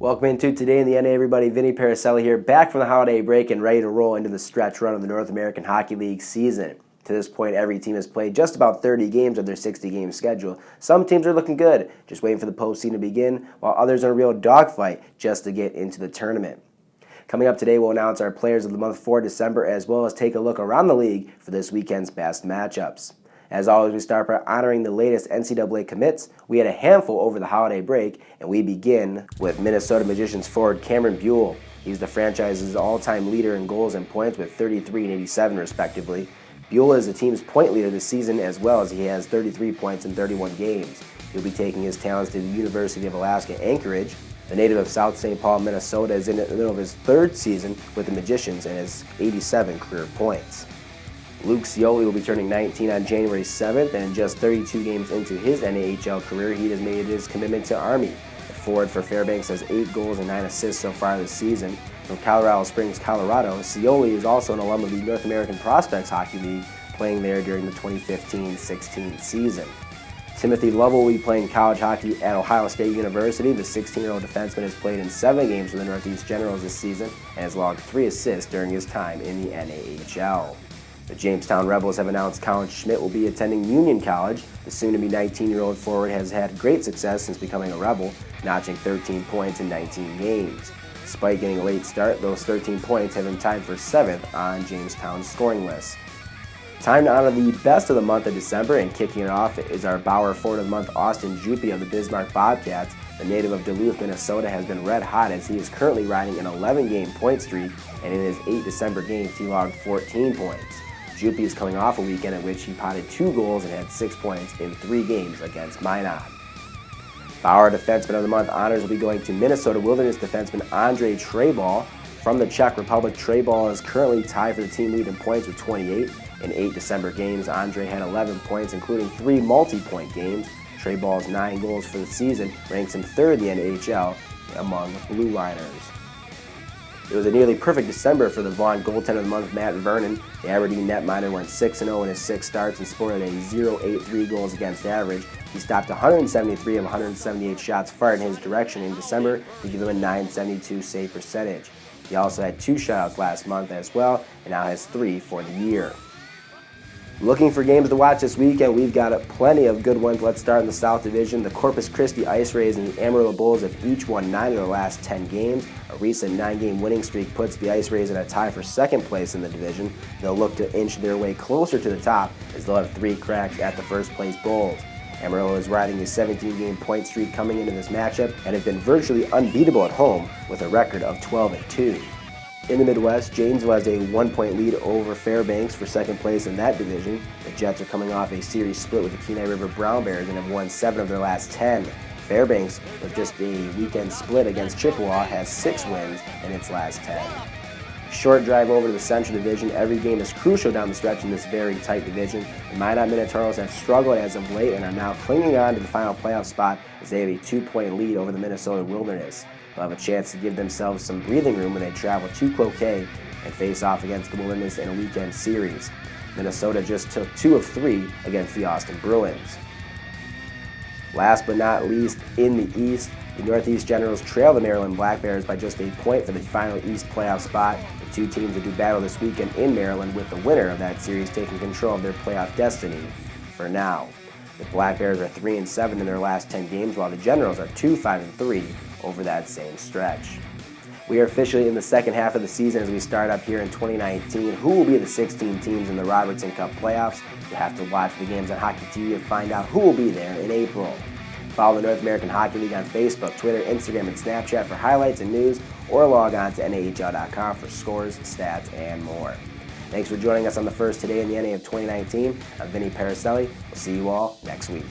Welcome into Today in the NA, everybody. Vinny Paracelli here, back from the holiday break and ready to roll into the stretch run of the North American Hockey League season. To this point, every team has played just about 30 games of their 60-game schedule. Some teams are looking good, just waiting for the postseason to begin, while others are in a real dogfight just to get into the tournament. Coming up today, we'll announce our players of the month for December, as well as take a look around the league for this weekend's best matchups. As always, we start by honoring the latest NCAA commits. We had a handful over the holiday break, and we begin with Minnesota Magicians forward Cameron Buell. He's the franchise's all-time leader in goals and points with 33 and 87, respectively. Buell is the team's point leader this season, as well as he has 33 points in 31 games. He'll be taking his talents to the University of Alaska Anchorage. The native of South St. Paul, Minnesota, is in the middle of his third season with the Magicians and has 87 career points. Luke Scioli will be turning 19 on January 7th, and in just 32 games into his NAHL career, he has made his commitment to Army. The forward for Fairbanks has 8 goals and 9 assists so far this season. From Colorado Springs, Colorado, Scioli is also an alum of the North American Prospects Hockey League, playing there during the 2015-16 season. Timothy Lovell will be playing college hockey at Ohio State University. The 16-year-old defenseman has played in 7 games for the Northeast Generals this season and has logged 3 assists during his time in the NAHL. The Jamestown Rebels have announced Colin Schmidt will be attending Union College. The soon-to-be 19-year-old forward has had great success since becoming a Rebel, notching 13 points in 19 games. Despite getting a late start, those 13 points have him tied for 7th on Jamestown's scoring list. Time to honor the best of the month of December, and kicking it off is our Bauer Forward of the Month, Austin Juppy of the Bismarck Bobcats. The native of Duluth, Minnesota, has been red hot as he is currently riding an 11-game point streak, and in his 8 December games he logged 14 points. Juppy is coming off a weekend in which he potted 2 goals and had 6 points in 3 games against Minot. Bauer Defenseman of the Month honors will be going to Minnesota Wilderness defenseman Andre Treball. From the Czech Republic, Treball is currently tied for the team lead in points with 28. In 8 December games, Andre had 11 points, including 3 multi-point games. Treball's 9 goals for the season ranks him 3rd in the NHL among Blue Liners. It was a nearly perfect December for the Vaughn goaltender of the month, Matt Vernon. The Aberdeen netminder went 6-0 in his 6 starts and sported a .083 goals against average. He stopped 173 of 178 shots fired in his direction in December to give him a .972 save percentage. He also had 2 shutouts last month as well, and now has 3 for the year. Looking for games to watch this weekend, we've got plenty of good ones. Let's start in the South Division. The Corpus Christi Ice Rays and the Amarillo Bulls have each won 9 of their last 10 games. A recent 9-game winning streak puts the Ice Rays in a tie for 2nd place in the division. They'll look to inch their way closer to the top as they'll have 3 cracks at the first-place Bulls. Amarillo is riding a 17-game point streak coming into this matchup and have been virtually unbeatable at home with a record of 12-2. In the Midwest, Janesville has a 1-point lead over Fairbanks for 2nd place in that division. The Jets are coming off a series split with the Kenai River Brown Bears and have won 7 of their last 10. Fairbanks, with just a weekend split against Chippewa, has 6 wins in its last 10. Short drive over to the Central Division. Every game is crucial down the stretch in this very tight division. The Minot Minotauros have struggled as of late and are now clinging on to the final playoff spot as they have a 2-point lead over the Minnesota Wilderness. They'll have a chance to give themselves some breathing room when they travel to Cloquet and face off against the Wilderness in a weekend series. Minnesota just took 2 of 3 against the Austin Bruins. Last but not least, in the East, the Northeast Generals trail the Maryland Black Bears by just a point for the final East playoff spot. The 2 teams will do battle this weekend in Maryland, with the winner of that series taking control of their playoff destiny for now. The Black Bears are 3-7 in their last 10 games, while the Generals are 2-5-3 over that same stretch. We are officially in the second half of the season as we start up here in 2019. Who will be the 16 teams in the Robertson Cup playoffs? You have to watch the games on Hockey TV to find out who will be there in April. Follow the North American Hockey League on Facebook, Twitter, Instagram, and Snapchat for highlights and news, or log on to NHL.com for scores, stats, and more. Thanks for joining us on the first Today in the NA of 2019. I'm Vinny Paracelli. We'll see you all next week.